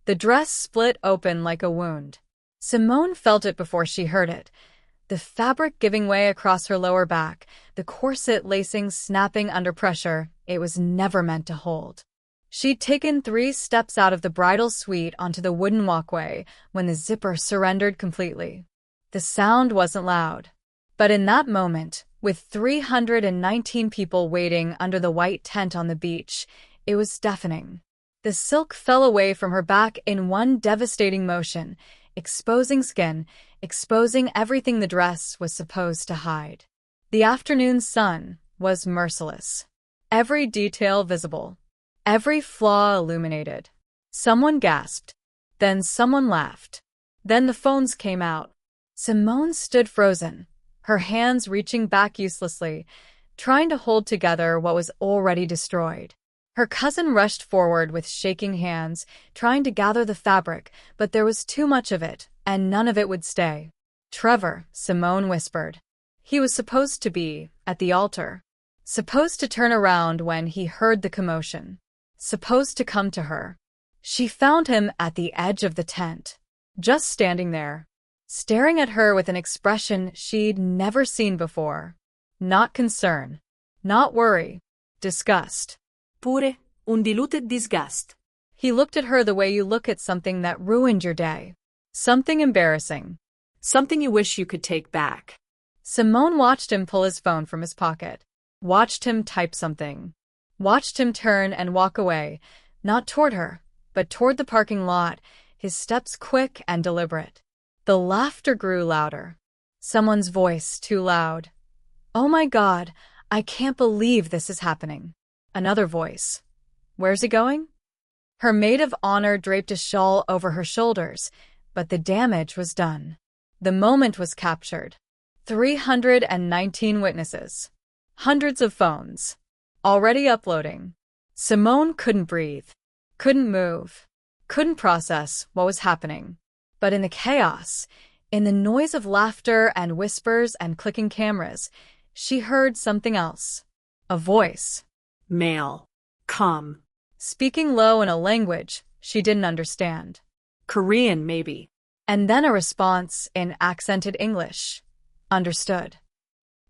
The dress split open like a wound. Simone felt it before she heard it. The fabric giving way across her lower back, the corset lacing snapping under pressure it was never meant to hold. She'd taken 3 steps out of the bridal suite onto the wooden walkway when the zipper surrendered completely. The sound wasn't loud. But in that moment, with 319 people waiting under the white tent on the beach, it was deafening. The silk fell away from her back in one devastating motion, exposing skin, exposing everything the dress was supposed to hide. The afternoon sun was merciless. Every detail visible. Every flaw illuminated. Someone gasped. Then someone laughed. Then the phones came out. Simone stood frozen, her hands reaching back uselessly, trying to hold together what was already destroyed. Her cousin rushed forward with shaking hands, trying to gather the fabric, but there was too much of it, and none of it would stay. Trevor, Simone whispered. He was supposed to be at the altar. Supposed to turn around when he heard the commotion. Supposed to come to her. She found him at the edge of the tent, just standing there, staring at her with an expression she'd never seen before. Not concern. Not worry. Disgust. Pure un diluted disgust. He looked at her the way you look at something that ruined your day. Something embarrassing. Something you wish you could take back. Simone watched him pull his phone from his pocket. Watched him type something. Watched him turn and walk away, not toward her, but toward the parking lot, his steps quick and deliberate. The laughter grew louder. Someone's voice too loud. "Oh my God, I can't believe this is happening." Another voice. "Where's he going?" Her maid of honor draped a shawl over her shoulders, but the damage was done. The moment was captured. 319 witnesses. Hundreds of phones. Already uploading. Simone couldn't breathe. Couldn't move. Couldn't process what was happening. But in the chaos, in the noise of laughter and whispers and clicking cameras, she heard something else. A voice. Male. Come. Speaking low in a language she didn't understand. Korean, maybe. And then a response in accented English. Understood.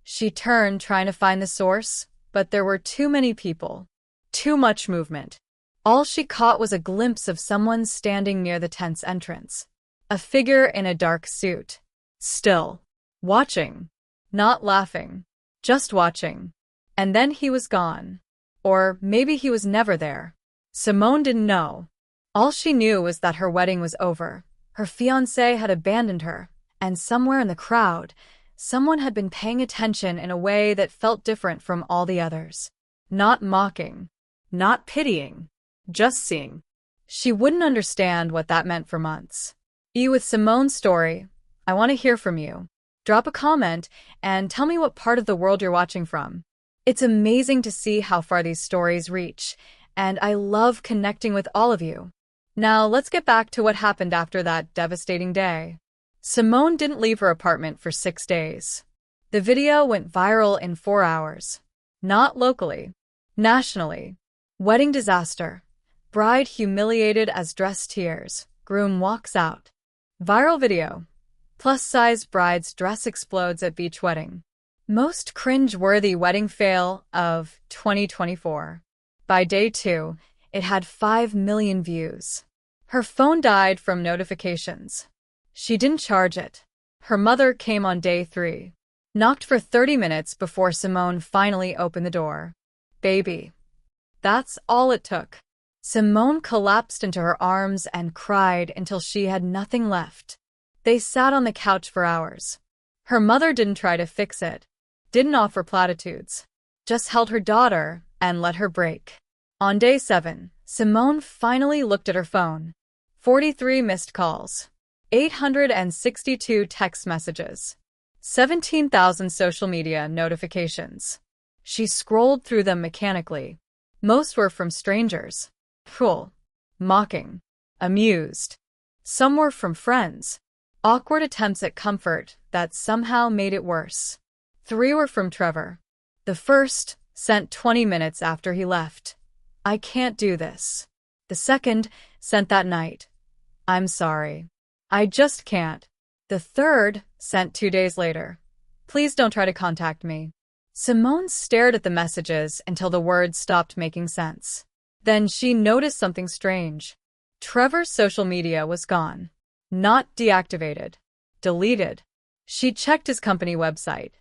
She turned, trying to find the source, but there were too many people. Too much movement. All she caught was a glimpse of someone standing near the tent's entrance. A figure in a dark suit. Still. Watching. Not laughing. Just watching. And then he was gone. Or maybe he was never there. Simone didn't know. All she knew was that her wedding was over. Her fiancé had abandoned her, and somewhere in the crowd, someone had been paying attention in a way that felt different from all the others. Not mocking. Not pitying. Just seeing. She wouldn't understand what that meant for months. With Simone's story, I want to hear from you. Drop a comment and tell me what part of the world you're watching from. It's amazing to see how far these stories reach, and I love connecting with all of you. Now let's get back to what happened after that devastating day. Simone didn't leave her apartment for 6 days. The video went viral in 4 hours. Not locally. Nationally. Wedding disaster. Bride humiliated as dress tears. Groom walks out. Viral video. Plus-size bride's dress explodes at beach wedding. Most cringe-worthy wedding fail of 2024. By day 2, it had 5 million views. Her phone died from notifications. She didn't charge it. Her mother came on day 3. Knocked for 30 minutes before Simone finally opened the door. Baby. That's all it took. Simone collapsed into her arms and cried until she had nothing left. They sat on the couch for hours. Her mother didn't try to fix it. Didn't offer platitudes. Just held her daughter and let her break. On day 7, Simone finally looked at her phone. 43 missed calls. 862 text messages. 17,000 social media notifications. She scrolled through them mechanically. Most were from strangers. Cruel. Mocking. Amused. Some were from friends. Awkward attempts at comfort that somehow made it worse. 3 were from Trevor. The first, sent 20 minutes after he left. I can't do this. The second, sent that night. I'm sorry. I just can't. The third, sent 2 days later. Please don't try to contact me. Simone stared at the messages until the words stopped making sense. Then she noticed something strange. Trevor's social media was gone. Not deactivated. Deleted. She checked his company website.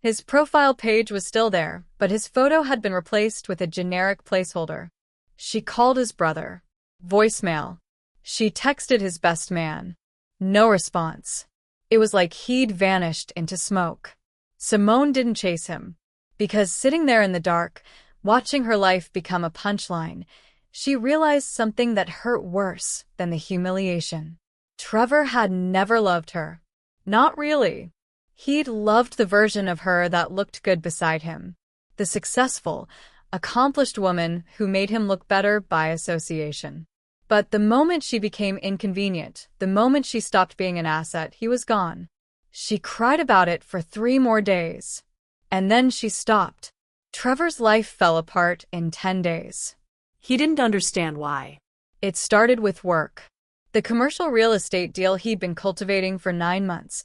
His profile page was still there, but his photo had been replaced with a generic placeholder. She called his brother. Voicemail. She texted his best man. No response. It was like he'd vanished into smoke. Simone didn't chase him, because sitting there in the dark, watching her life become a punchline, she realized something that hurt worse than the humiliation. Trevor had never loved her. Not really. He'd loved the version of her that looked good beside him. The successful, accomplished woman who made him look better by association. But the moment she became inconvenient, the moment she stopped being an asset, he was gone. She cried about it for 3 more days. And then she stopped. Trevor's life fell apart in 10 days. He didn't understand why. It started with work. The commercial real estate deal he'd been cultivating for 9 months,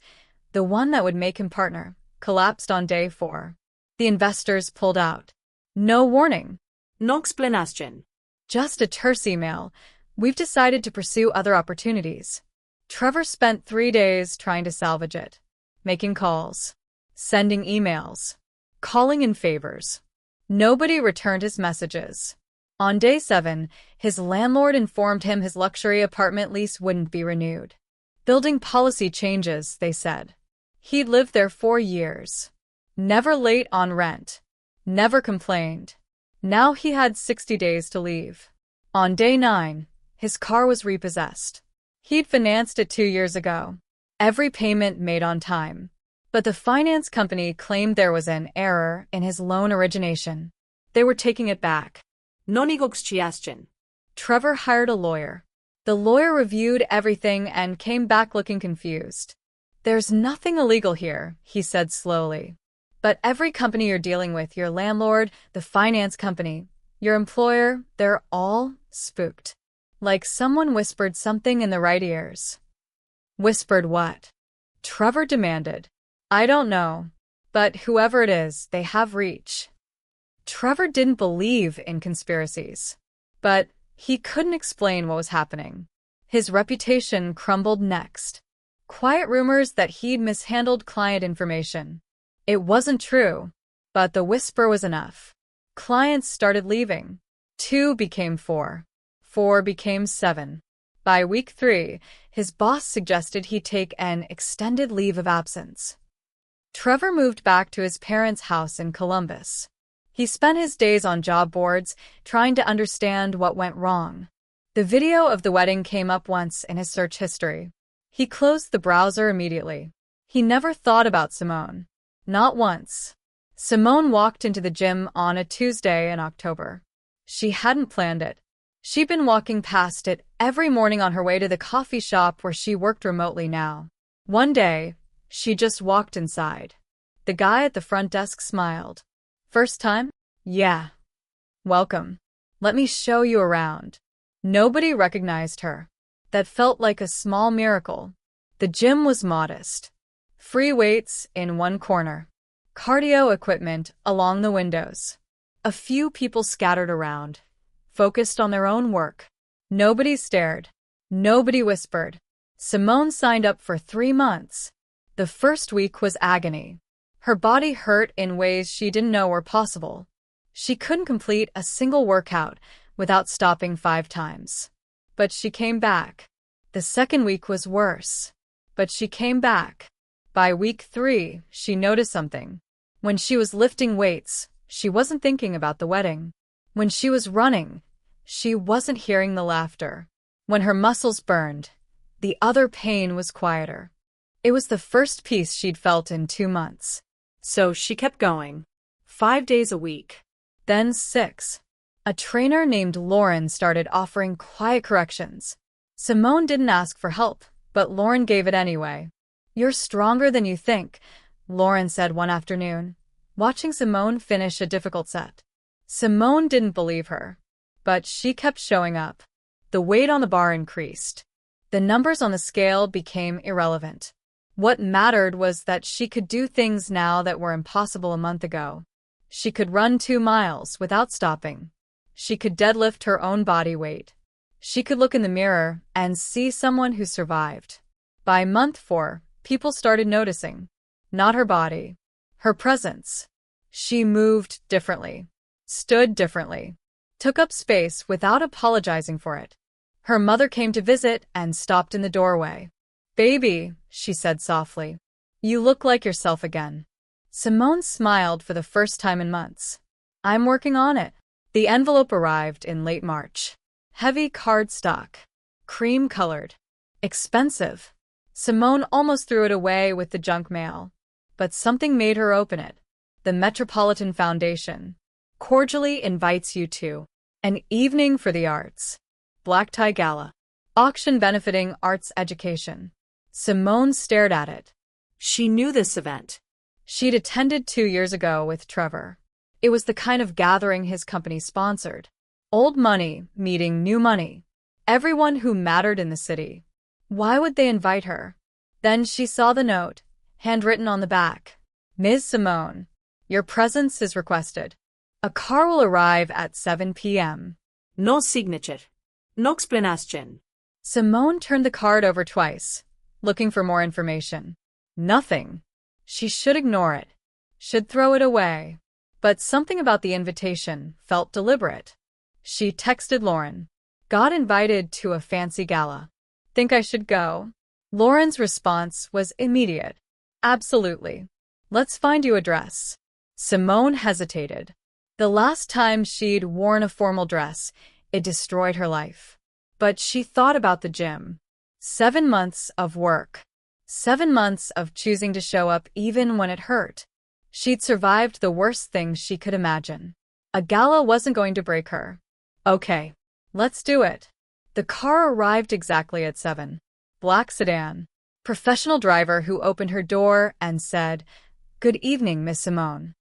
the one that would make him partner, collapsed on day 4. The investors pulled out. No warning. No explanation. Just a terse email. We've decided to pursue other opportunities. Trevor spent 3 days trying to salvage it. Making calls. Sending emails. Calling in favors. Nobody returned his messages. On day 7, his landlord informed him his luxury apartment lease wouldn't be renewed. Building policy changes, they said. He'd lived there 4 years. Never late on rent. Never complained. Now he had 60 days to leave. On day 9, his car was repossessed. He'd financed it 2 years ago. Every payment made on time. But the finance company claimed there was an error in his loan origination. They were taking it back. No negotiation. Trevor hired a lawyer. The lawyer reviewed everything and came back looking confused. There's nothing illegal here, he said slowly. But every company you're dealing with, your landlord, the finance company, your employer, they're all spooked. Like someone whispered something in the right ears. Whispered what? Trevor demanded. I don't know. But whoever it is, they have reach. Trevor didn't believe in conspiracies. But he couldn't explain what was happening. His reputation crumbled next. Quiet rumors that he'd mishandled client information. It wasn't true, but the whisper was enough. Clients started leaving. 2 became 4. 4 became 7. By week 3, his boss suggested he take an extended leave of absence. Trevor moved back to his parents' house in Columbus. He spent his days on job boards, trying to understand what went wrong. The video of the wedding came up once in his search history. He closed the browser immediately. He never thought about Simone. Not once. Simone walked into the gym on a Tuesday in October. She hadn't planned it. She'd been walking past it every morning on her way to the coffee shop where she worked remotely now. One day, she just walked inside. The guy at the front desk smiled. First time? Yeah. Welcome. Let me show you around. Nobody recognized her. That felt like a small miracle. The gym was modest. Free weights in one corner. Cardio equipment along the windows. A few people scattered around, focused on their own work. Nobody stared. Nobody whispered. Simone signed up for 3 months. The first week was agony. Her body hurt in ways she didn't know were possible. She couldn't complete a single workout without stopping 5 times. But she came back. The second week was worse. But she came back. By week 3, she noticed something. When she was lifting weights, she wasn't thinking about the wedding. When she was running, she wasn't hearing the laughter. When her muscles burned, the other pain was quieter. It was the first peace she'd felt in 2 months. So she kept going. 5 days a week. Then 6. A trainer named Lauren started offering quiet corrections. Simone didn't ask for help, but Lauren gave it anyway. You're stronger than you think, Lauren said one afternoon, watching Simone finish a difficult set. Simone didn't believe her, but she kept showing up. The weight on the bar increased. The numbers on the scale became irrelevant. What mattered was that she could do things now that were impossible a month ago. She could run 2 miles without stopping. She could deadlift her own body weight. She could look in the mirror and see someone who survived. By month 4, people started noticing. Not her body. Her presence. She moved differently. Stood differently. Took up space without apologizing for it. Her mother came to visit and stopped in the doorway. "Baby," she said softly. "You look like yourself again." Simone smiled for the first time in months. "I'm working on it." The envelope arrived in late March. Heavy cardstock. Cream-colored. Expensive. Simone almost threw it away with the junk mail. But something made her open it. The Metropolitan Foundation cordially invites you to an evening for the arts. Black tie gala. Auction benefiting arts education. Simone stared at it. She knew this event. She'd attended 2 years ago with Trevor. It was the kind of gathering his company sponsored. Old money meeting new money. Everyone who mattered in the city. Why would they invite her? Then she saw the note, handwritten on the back. "Ms. Simone, your presence is requested. A car will arrive at 7 p.m. No signature. No explanation." Simone turned the card over twice, looking for more information. Nothing. She should ignore it. Should throw it away. But something about the invitation felt deliberate. She texted Lauren. "Got invited to a fancy gala. Think I should go?" Lauren's response was immediate. "Absolutely. Let's find you a dress." Simone hesitated. The last time she'd worn a formal dress, it destroyed her life. But she thought about the gym. 7 months of work. 7 months of choosing to show up even when it hurt. She'd survived the worst things she could imagine. A gala wasn't going to break her. "Okay, let's do it." The car arrived exactly at 7. Black sedan. Professional driver who opened her door and said, "Good evening, Miss Simone."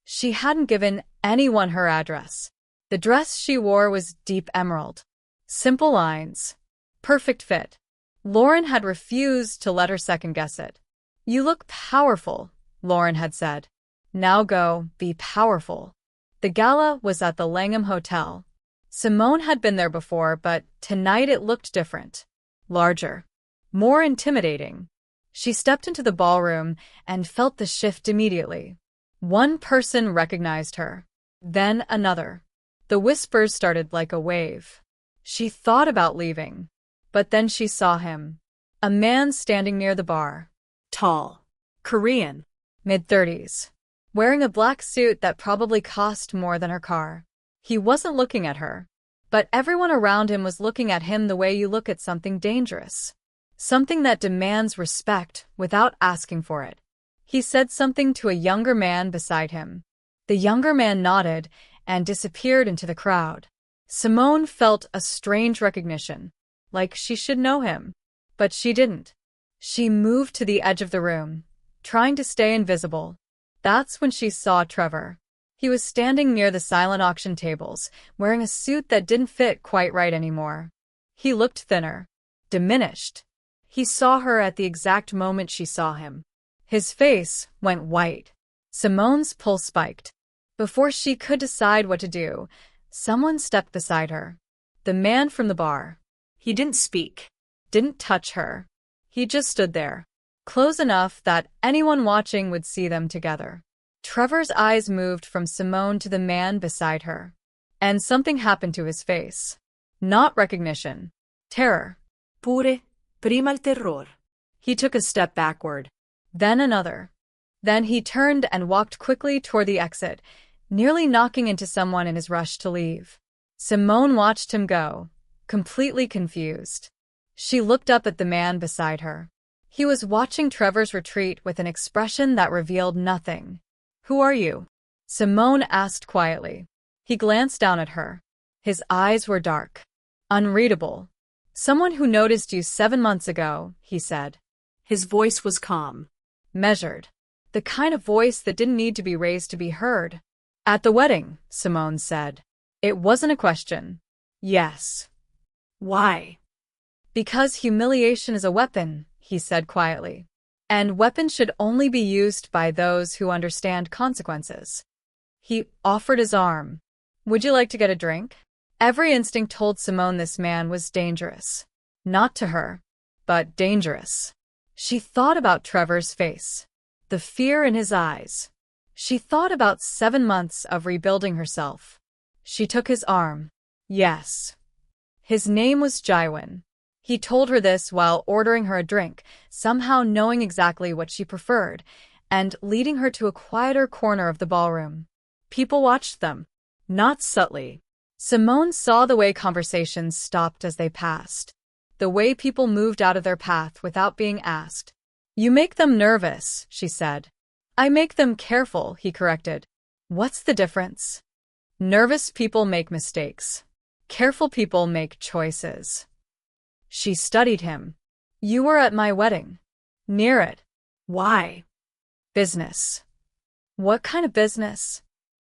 She hadn't given anyone her address. The dress she wore was deep emerald. Simple lines. Perfect fit. Lauren had refused to let her second-guess it. "You look powerful," Lauren had said. "Now go, be powerful." The gala was at the Langham Hotel. Simone had been there before, but tonight it looked different. Larger. More intimidating. She stepped into the ballroom and felt the shift immediately. One person recognized her. Then another. The whispers started like a wave. She thought about leaving. But then she saw him. A man standing near the bar. Tall. Korean. Mid-30s. Wearing a black suit that probably cost more than her car. He wasn't looking at her. But everyone around him was looking at him the way you look at something dangerous. Something that demands respect without asking for it. He said something to a younger man beside him. The younger man nodded and disappeared into the crowd. Simone felt a strange recognition, like she should know him. But she didn't. She moved to the edge of the room, trying to stay invisible. That's when she saw Trevor. He was standing near the silent auction tables, wearing a suit that didn't fit quite right anymore. He looked thinner. Diminished. He saw her at the exact moment she saw him. His face went white. Simone's pulse spiked. Before she could decide what to do, someone stepped beside her. The man from the bar. He didn't speak. Didn't touch her. He just stood there, close enough that anyone watching would see them together. Trevor's eyes moved from Simone to the man beside her. And something happened to his face. Not recognition. Terror. Pure, prima il terror. He took a step backward. Then another. Then he turned and walked quickly toward the exit, nearly knocking into someone in his rush to leave. Simone watched him go, completely confused. She looked up at the man beside her. He was watching Trevor's retreat with an expression that revealed nothing. "Who are you?" Simone asked quietly. He glanced down at her. His eyes were dark. Unreadable. "Someone who noticed you 7 months ago," he said. His voice was calm. Measured. The kind of voice that didn't need to be raised to be heard. "At the wedding," Simone said. It wasn't a question. Yes. Why? Because humiliation is a weapon, he said quietly. And weapons should only be used by those who understand consequences. He offered his arm. Would you like to get a drink? Every instinct told Simone this man was dangerous. Not to her, but dangerous. She thought about Trevor's face, the fear in his eyes. She thought about 7 months of rebuilding herself. She took his arm. Yes. His name was Jaiwan. He told her this while ordering her a drink, somehow knowing exactly what she preferred, and leading her to a quieter corner of the ballroom. People watched them, not subtly. Simone saw the way conversations stopped as they passed, the way people moved out of their path without being asked. You make them nervous, she said. I make them careful, he corrected. What's the difference? Nervous people make mistakes. Careful people make choices. She studied him. You were at my wedding. Near it. Why? Business. What kind of business?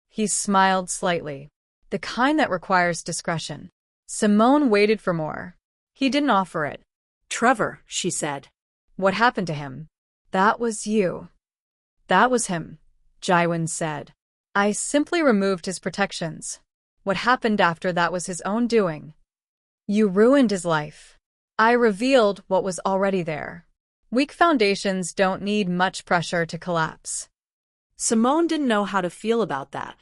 He smiled slightly. The kind that requires discretion. Simone waited for more. He didn't offer it. Trevor, she said. What happened to him? That was you. That was him, Jaiwan said. I simply removed his protections. What happened after that was his own doing. You ruined his life. I revealed what was already there. Weak foundations don't need much pressure to collapse. Simone didn't know how to feel about that.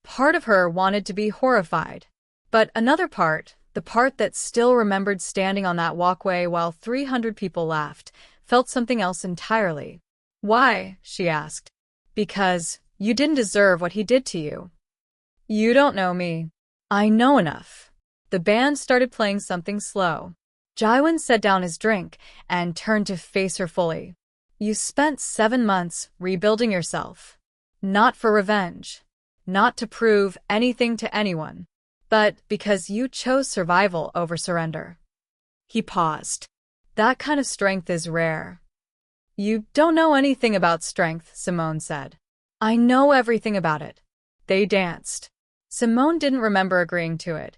Part of her wanted to be horrified. But another part, the part that still remembered standing on that walkway while 300 people laughed, felt something else entirely. Why? She asked. Because you didn't deserve what he did to you. You don't know me. I know enough. The band started playing something slow. Jaiwan set down his drink and turned to face her fully. You spent 7 months rebuilding yourself. Not for revenge. Not to prove anything to anyone. But because you chose survival over surrender. He paused. That kind of strength is rare. You don't know anything about strength, Simone said. I know everything about it. They danced. Simone didn't remember agreeing to it,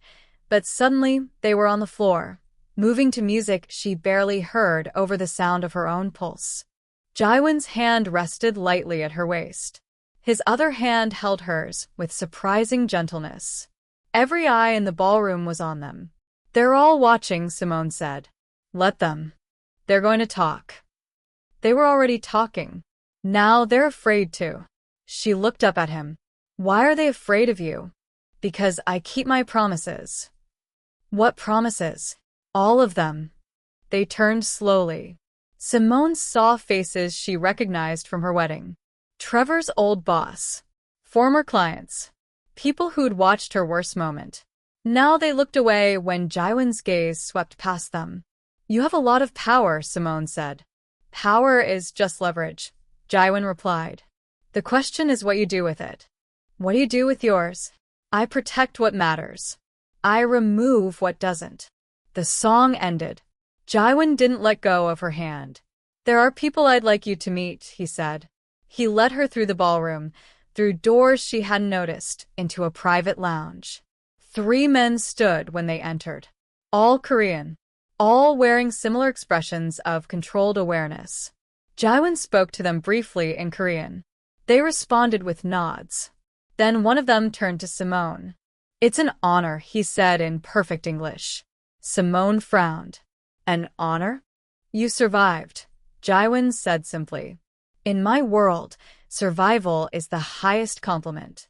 but suddenly they were on the floor, moving to music she barely heard over the sound of her own pulse. Jaiwan's hand rested lightly at her waist. His other hand held hers with surprising gentleness. Every eye in the ballroom was on them. They're all watching, Simone said. Let them. They're going to talk. They were already talking. Now they're afraid to. She looked up at him. Why are they afraid of you? Because I keep my promises. What promises? All of them. They turned slowly. Simone saw faces she recognized from her wedding. Trevor's old boss. Former clients. People who'd watched her worst moment. Now they looked away when Jaiwan's gaze swept past them. You have a lot of power, Simone said. Power is just leverage, Jaiwan replied. The question is what you do with it. What do you do with yours? I protect what matters. I remove what doesn't. The song ended. Jaiwan didn't let go of her hand. There are people I'd like you to meet, he said. He led her through the ballroom, through doors she hadn't noticed, into a private lounge. 3 men stood when they entered. All Korean. All wearing similar expressions of controlled awareness. Jaiwan spoke to them briefly in Korean. They responded with nods. Then one of them turned to Simone. It's an honor, he said in perfect English. Simone frowned. An honor? You survived, Jaiwan said simply. In my world, survival is the highest compliment.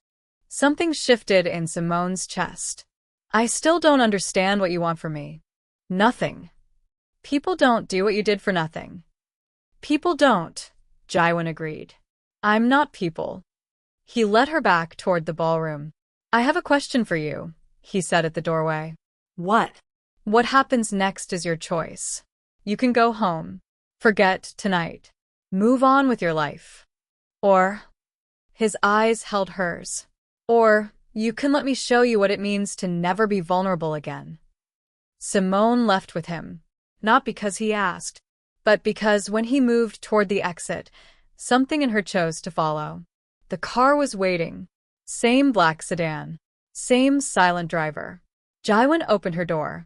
Something shifted in Simone's chest. I still don't understand what you want from me. Nothing. People don't do what you did for nothing. People don't, Jaiwan agreed. I'm not people. He led her back toward the ballroom. I have a question for you, he said at the doorway. What? What happens next is your choice. You can go home. Forget tonight. Move on with your life. Or, his eyes held hers. Or, you can let me show you what it means to never be vulnerable again. Simone left with him, not because he asked, but because when he moved toward the exit, something in her chose to follow. The car was waiting. Same black sedan. Same silent driver. Jaiwan opened her door.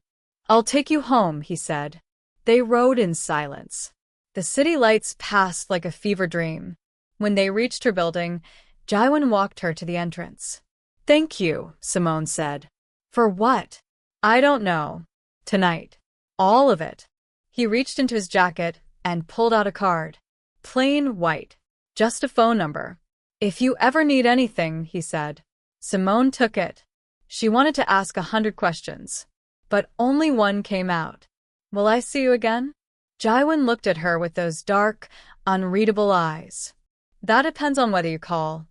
I'll take you home, he said. They rode in silence. The city lights passed like a fever dream. When they reached her building, Jaiwan walked her to the entrance. Thank you, Simone said. For what? I don't know. Tonight. All of it. He reached into his jacket and pulled out a card. Plain white. Just a phone number. If you ever need anything, he said. Simone took it. She wanted to ask 100 questions, but only one came out. Will I see you again? Jaiwan looked at her with those dark, unreadable eyes. That depends on whether you call.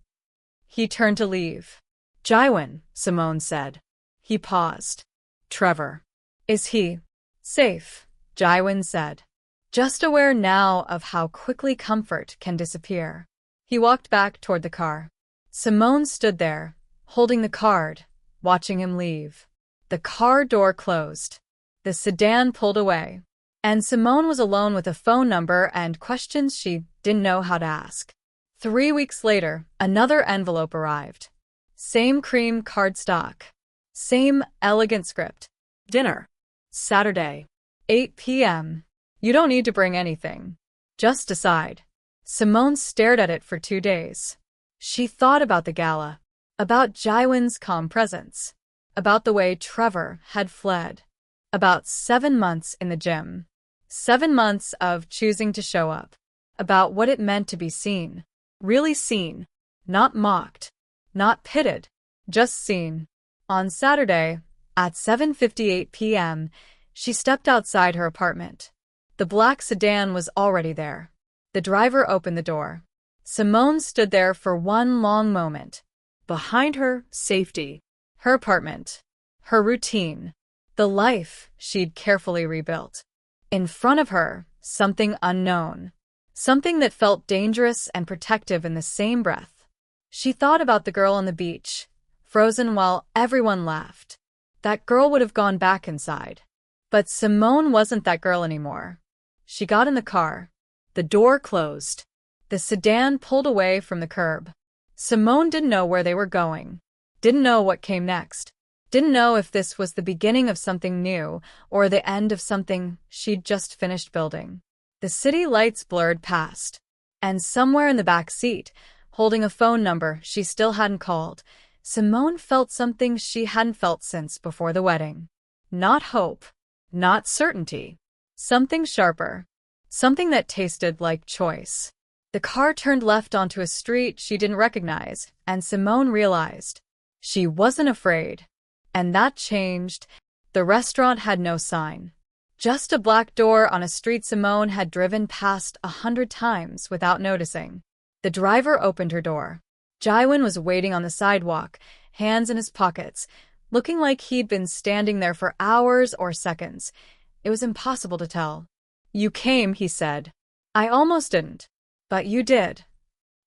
He turned to leave. Jaiwan, Simone said. He paused. Trevor. Is he safe? Jaiwan said. Just aware now of how quickly comfort can disappear. He walked back toward the car. Simone stood there, holding the card, watching him leave. The car door closed. The sedan pulled away. And Simone was alone with a phone number and questions she didn't know how to ask. 3 weeks later, another envelope arrived. Same cream cardstock. Same elegant script. Dinner. Saturday. 8 p.m. You don't need to bring anything. Just decide. Simone stared at it for 2 days. She thought about the gala, about Jaiwan's calm presence, about the way Trevor had fled, about 7 months in the gym, 7 months of choosing to show up, about what it meant to be seen, really seen, not mocked, not pitted, just seen. On Saturday, at 7:58 p.m., she stepped outside her apartment. The black sedan was already there. The driver opened the door. Simone stood there for one long moment. Behind her, safety. Her apartment. Her routine. The life she'd carefully rebuilt. In front of her, something unknown. Something that felt dangerous and protective in the same breath. She thought about the girl on the beach, frozen while everyone laughed. That girl would have gone back inside. But Simone wasn't that girl anymore. She got in the car. The door closed. The sedan pulled away from the curb. Simone didn't know where they were going. Didn't know what came next. Didn't know if this was the beginning of something new or the end of something she'd just finished building. The city lights blurred past. And somewhere in the back seat, holding a phone number she still hadn't called, Simone felt something she hadn't felt since before the wedding. Not hope. Not certainty. Something sharper. Something that tasted like choice. The car turned left onto a street she didn't recognize, and Simone realized she wasn't afraid. And that changed. The restaurant had no sign. Just a black door on a street Simone had driven past 100 times without noticing. The driver opened her door. Jaiwan was waiting on the sidewalk, hands in his pockets, looking like he'd been standing there for hours or seconds. It was impossible to tell. You came, he said. I almost didn't. But you did.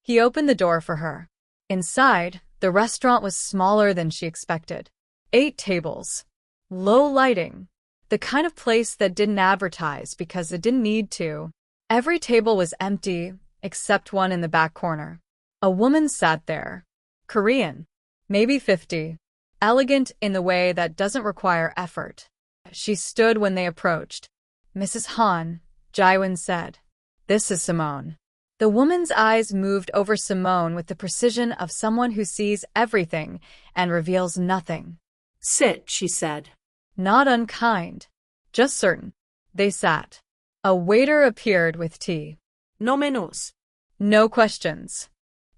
He opened the door for her. Inside, the restaurant was smaller than she expected. 8 tables. Low lighting. The kind of place that didn't advertise because it didn't need to. Every table was empty, except one in the back corner. A woman sat there. Korean. Maybe 50. Elegant in the way that doesn't require effort. She stood when they approached. Mrs. Han, Jaiwan said. This is Simone. The woman's eyes moved over Simone with the precision of someone who sees everything and reveals nothing. Sit, she said. Not unkind. Just certain. They sat. A waiter appeared with tea. No menús. No questions.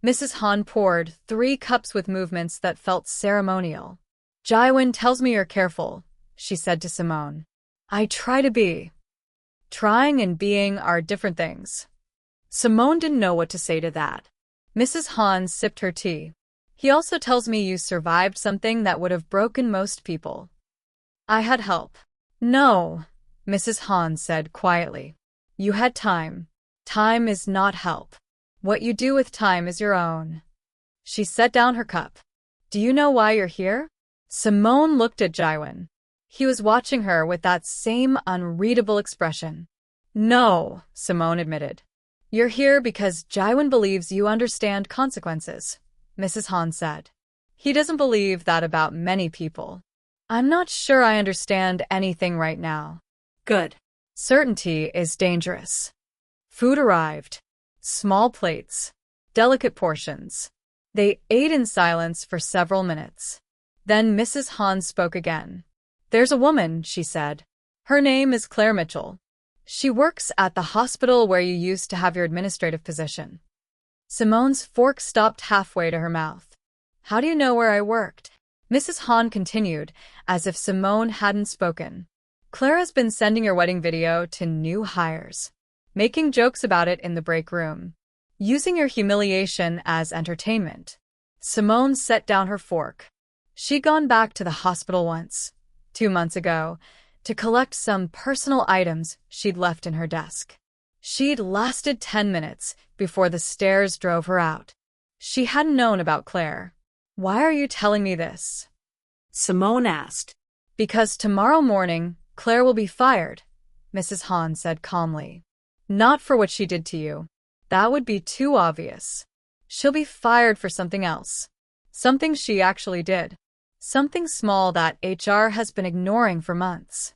Mrs. Han poured 3 cups with movements that felt ceremonial. Jaiwan tells me you're careful, she said to Simone. I try to be. Trying and being are different things. Simone didn't know what to say to that. Mrs. Han sipped her tea. He also tells me you survived something that would have broken most people. I had help. No, Mrs. Han said quietly. You had time. Time is not help. What you do with time is your own. She set down her cup. Do you know why you're here? Simone looked at Jaiwan. He was watching her with that same unreadable expression. No, Simone admitted. You're here because Jaiwan believes you understand consequences, Mrs. Han said. He doesn't believe that about many people. I'm not sure I understand anything right now. Good. Certainty is dangerous. Food arrived. Small plates. Delicate portions. They ate in silence for several minutes. Then Mrs. Hahn spoke again. There's a woman, she said. Her name is Claire Mitchell. She works at the hospital where you used to have your administrative position. Simone's fork stopped halfway to her mouth. How do you know where I worked? Mrs. Hahn continued, as if Simone hadn't spoken. Claire has been sending your wedding video to new hires, making jokes about it in the break room, using your humiliation as entertainment. Simone set down her fork. She'd gone back to the hospital once, 2 months ago, to collect some personal items she'd left in her desk. She'd lasted 10 minutes before the stares drove her out. She hadn't known about Claire. Why are you telling me this? Simone asked. Because tomorrow morning, Claire will be fired, Mrs. Hahn said calmly. Not for what she did to you. That would be too obvious. She'll be fired for something else. Something she actually did. Something small that HR has been ignoring for months.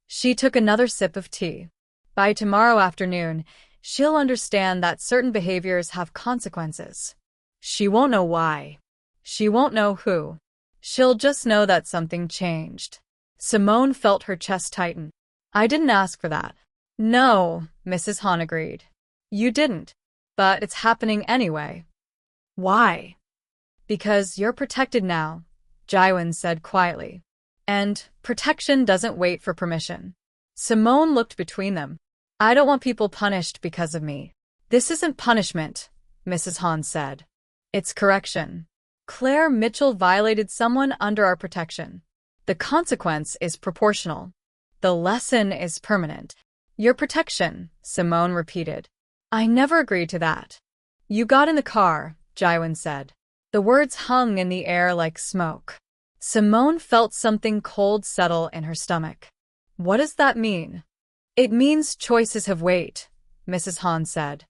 She took another sip of tea. By tomorrow afternoon, she'll understand that certain behaviors have consequences. She won't know why. She won't know who. She'll just know that something changed. Simone felt her chest tighten. I didn't ask for that. No, Mrs. Hahn agreed. You didn't. But it's happening anyway. Why? Because you're protected now, Jaiwan said quietly. And protection doesn't wait for permission. Simone looked between them. I don't want people punished because of me. This isn't punishment, Mrs. Hahn said. It's correction. Claire Mitchell violated someone under our protection. The consequence is proportional. The lesson is permanent. Your protection, Simone repeated. I never agreed to that. You got in the car, Jaiwan said. The words hung in the air like smoke. Simone felt something cold settle in her stomach. What does that mean? It means choices have weight, Mrs. Hahn said.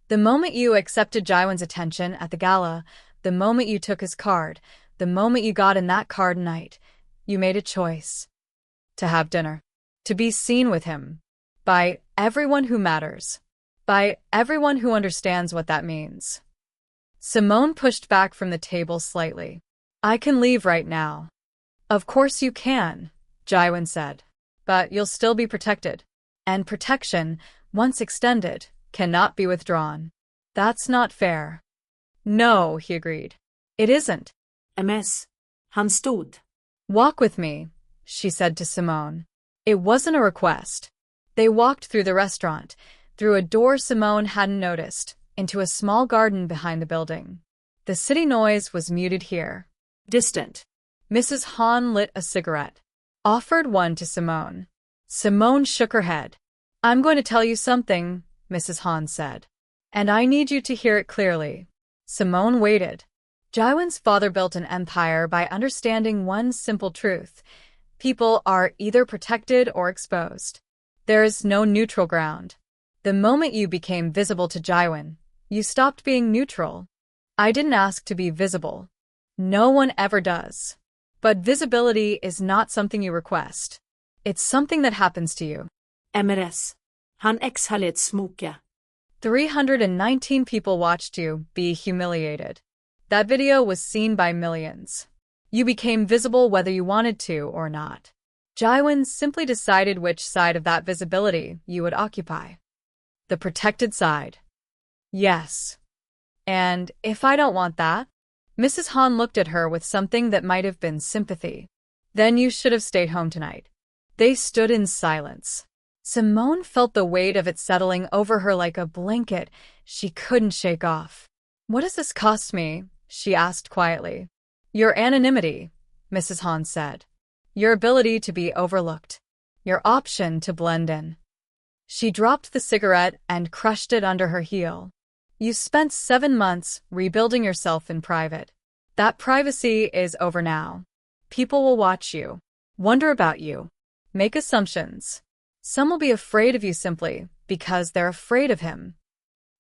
The moment you accepted Jaiwan's attention at the gala, the moment you took his card, the moment you got in that car tonight, you made a choice. To have dinner. To be seen with him. By everyone who matters. By everyone who understands what that means. Simone pushed back from the table slightly. I can leave right now. Of course you can, Jaiwan said. But you'll still be protected. And protection, once extended, cannot be withdrawn. That's not fair. No, he agreed. It isn't. MS. Han stod. Walk with me, she said to Simone. It wasn't a request. They walked through the restaurant, through a door Simone hadn't noticed, into a small garden behind the building. The city noise was muted here. Distant. Mrs. Hahn lit a cigarette, offered one to Simone. Simone shook her head. I'm going to tell you something, Mrs. Hahn said. And I need you to hear it clearly. Simone waited. Jaiwan's father built an empire by understanding one simple truth. People are either protected or exposed. There is no neutral ground. The moment you became visible to Jaiwan, you stopped being neutral. I didn't ask to be visible. No one ever does. But visibility is not something you request. It's something that happens to you. MRS. Han exhalade smoke. 319 people watched you be humiliated. That video was seen by millions. You became visible whether you wanted to or not. Jaiwan simply decided which side of that visibility you would occupy. The protected side. Yes. And if I don't want that? Mrs. Hahn looked at her with something that might have been sympathy. Then you should have stayed home tonight. They stood in silence. Simone felt the weight of it settling over her like a blanket she couldn't shake off. What does this cost me? She asked quietly. Your anonymity, Mrs. Hahn said. Your ability to be overlooked. Your option to blend in. She dropped the cigarette and crushed it under her heel. You spent 7 months rebuilding yourself in private. That privacy is over now. People will watch you, wonder about you, make assumptions. Some will be afraid of you simply because they're afraid of him.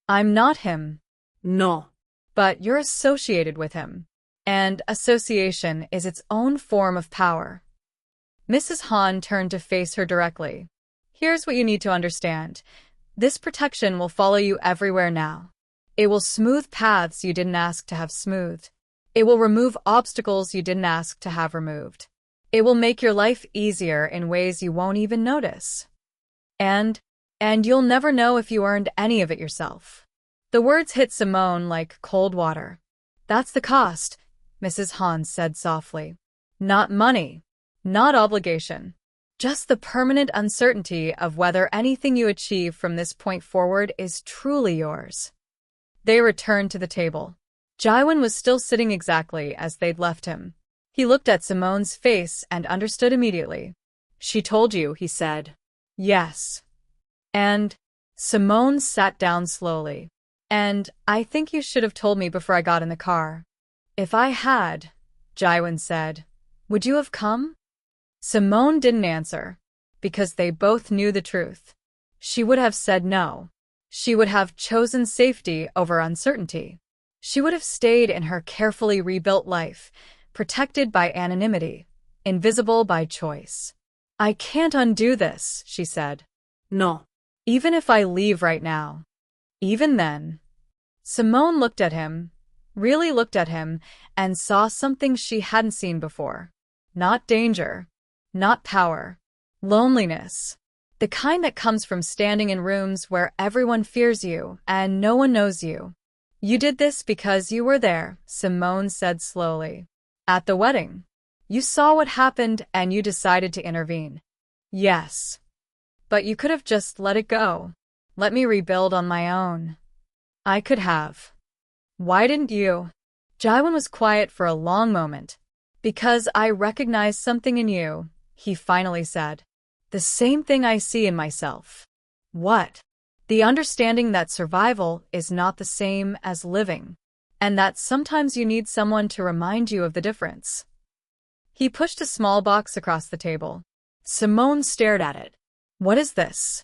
I'm not him. No. But you're associated with him. And association is its own form of power. Mrs. Han turned to face her directly. Here's what you need to understand. This protection will follow you everywhere now. It will smooth paths you didn't ask to have smoothed. It will remove obstacles you didn't ask to have removed. It will make your life easier in ways you won't even notice. And you'll never know if you earned any of it yourself. The words hit Simone like cold water. That's the cost, Mrs. Han said softly. Not money, not obligation, just the permanent uncertainty of whether anything you achieve from this point forward is truly yours. They returned to the table. Jaiwan was still sitting exactly as they'd left him. He looked at Simone's face and understood immediately. She told you, he said. Yes. And Simone sat down slowly. And I think you should have told me before I got in the car. If I had, Jaiwan said, would you have come? Simone didn't answer, because they both knew the truth. She would have said no. She would have chosen safety over uncertainty. She would have stayed in her carefully rebuilt life, protected by anonymity, invisible by choice. I can't undo this, she said. No. Even if I leave right now. Even then. Simone looked at him, really looked at him, and saw something she hadn't seen before. Not danger. Not power. Loneliness. The kind that comes from standing in rooms where everyone fears you and no one knows you. You did this because you were there, Simone said slowly. At the wedding. You saw what happened and you decided to intervene. Yes. But you could have just let it go. Let me rebuild on my own. I could have. Why didn't you? Jaiwan was quiet for a long moment. Because I recognized something in you, he finally said. The same thing I see in myself. What? The understanding that survival is not the same as living, and that sometimes you need someone to remind you of the difference. He pushed a small box across the table. Simone stared at it. What is this?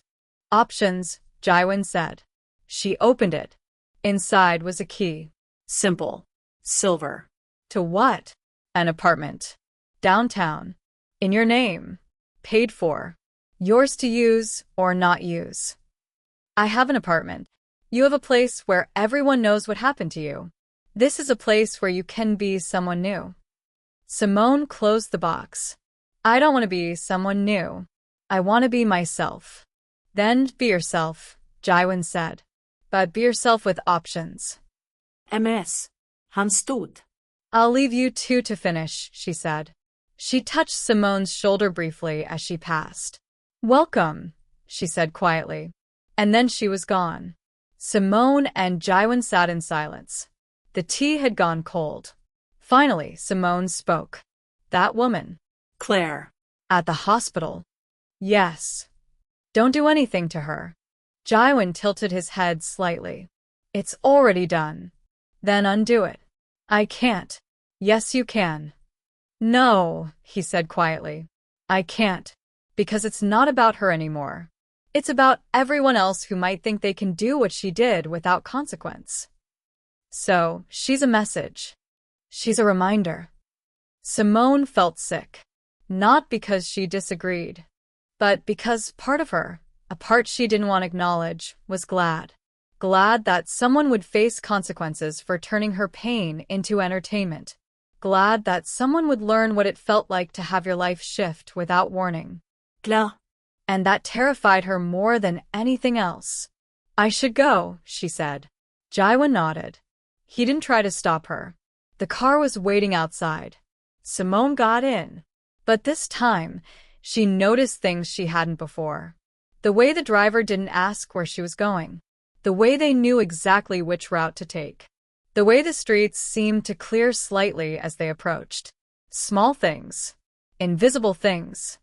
Options, Jaiwan said. She opened it. Inside was a key. Simple. Silver. To what? An apartment. Downtown. In your name. Paid for. Yours to use or not use. I have an apartment. You have a place where everyone knows what happened to you. This is a place where you can be someone new. Simone closed the box. I don't want to be someone new. I want to be myself. Then be yourself, Jaiwan said. But be yourself with options. MS. Han stod. I'll leave you two to finish, she said. She touched Simone's shoulder briefly as she passed. Welcome, she said quietly. And then she was gone. Simone and Jaiwan sat in silence. The tea had gone cold. Finally, Simone spoke. That woman. Claire. At the hospital. Yes. Don't do anything to her. Jaiwan tilted his head slightly. It's already done. Then undo it. I can't. Yes, you can. No, he said quietly. I can't. Because it's not about her anymore. It's about everyone else who might think they can do what she did without consequence. So, she's a message. She's a reminder. Simone felt sick. Not because she disagreed, but because part of her, a part she didn't want to acknowledge, was glad. Glad that someone would face consequences for turning her pain into entertainment. Glad that someone would learn what it felt like to have your life shift without warning. Klar. And that terrified her more than anything else. I should go, she said. Jaiwan nodded. He didn't try to stop her. The car was waiting outside. Simone got in. But this time, she noticed things she hadn't before. The way the driver didn't ask where she was going. The way they knew exactly which route to take. The way the streets seemed to clear slightly as they approached. Small things. Invisible things.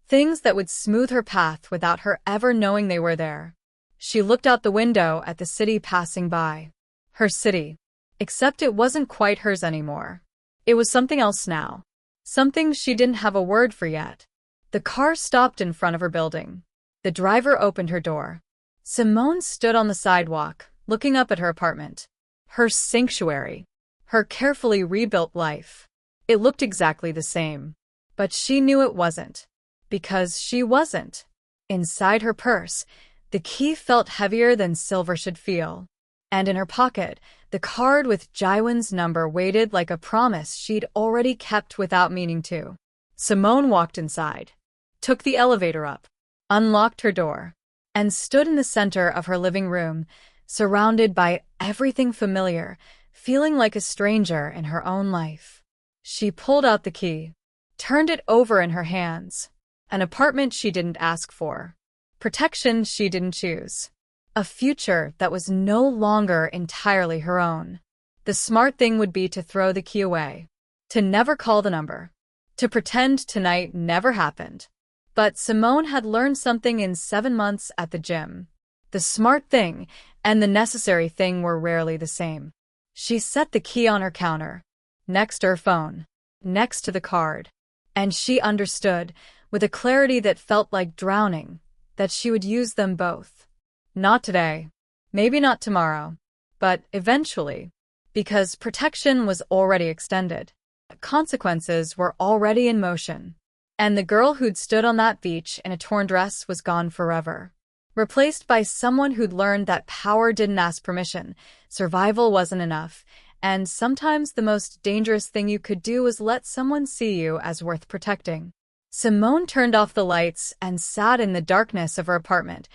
Things that would smooth her path without her ever knowing they were there. She looked out the window at the city passing by. Her city. Except it wasn't quite hers anymore. It was something else now. Something she didn't have a word for yet. The car stopped in front of her building. The driver opened her door. Simone stood on the sidewalk, looking up at her apartment. Her sanctuary. Her carefully rebuilt life. It looked exactly the same. But she knew it wasn't. Because she wasn't. Inside her purse, the key felt heavier than silver should feel. And in her pocket, the card with Jaiwan's number waited like a promise she'd already kept without meaning to. Simone walked inside, took the elevator up, unlocked her door, and stood in the center of her living room, surrounded by everything familiar, feeling like a stranger in her own life. She pulled out the key, turned it over in her hands. An apartment she didn't ask for. Protection she didn't choose. A future that was no longer entirely her own. The smart thing would be to throw the key away. To never call the number. To pretend tonight never happened. But Simone had learned something in 7 months at the gym. The smart thing and the necessary thing were rarely the same. She set the key on her counter, next to her phone, next to the card. And she understood, with a clarity that felt like drowning, that she would use them both. Not today, maybe not tomorrow, but eventually, because protection was already extended. Consequences were already in motion. And the girl who'd stood on that beach in a torn dress was gone forever. Replaced by someone who'd learned that power didn't ask permission, survival wasn't enough, and sometimes the most dangerous thing you could do was let someone see you as worth protecting. Simone turned off the lights and sat in the darkness of her apartment,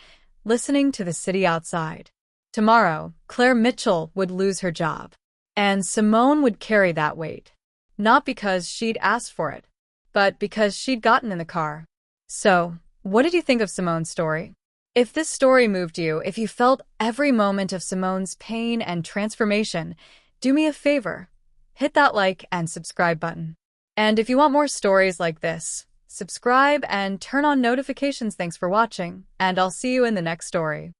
listening to the city outside. Tomorrow, Claire Mitchell would lose her job, and Simone would carry that weight. Not because she'd asked for it, but because she'd gotten in the car. So, what did you think of Simone's story? If this story moved you, if you felt every moment of Simone's pain and transformation, do me a favor. Hit that like and subscribe button. And if you want more stories like this, subscribe and turn on notifications. Thanks for watching, and I'll see you in the next story.